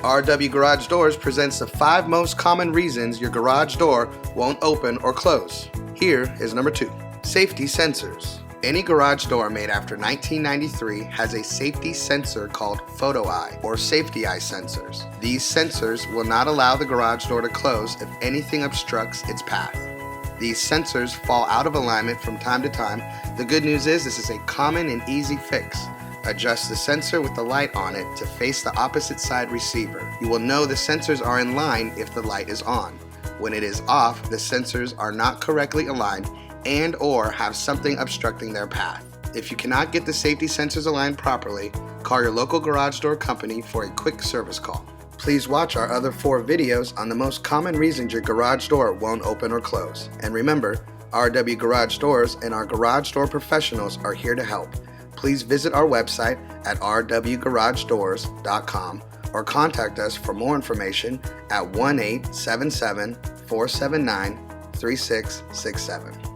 RW Garage Doors presents the 5 most common reasons your garage door won't open or close. Here is number 2. Safety sensors. Any garage door made after 1993 has a safety sensor called photo eye or safety eye sensors. These sensors will not allow the garage door to close if anything obstructs its path. These sensors fall out of alignment from time to time. The good news is this is a common and easy fix. Adjust the sensor with the light on it to face the opposite side receiver. You will know the sensors are in line if the light is on. When it is off, the sensors are not correctly aligned and or have something obstructing their path. If you cannot get the safety sensors aligned properly, call your local garage door company for a quick service call. Please watch our other 4 videos on the most common reasons your garage door won't open or close. And remember, RW Garage Doors and our garage door professionals are here to help. Please visit our website at rwgaragedoors.com or contact us for more information at 1-877-479-3667.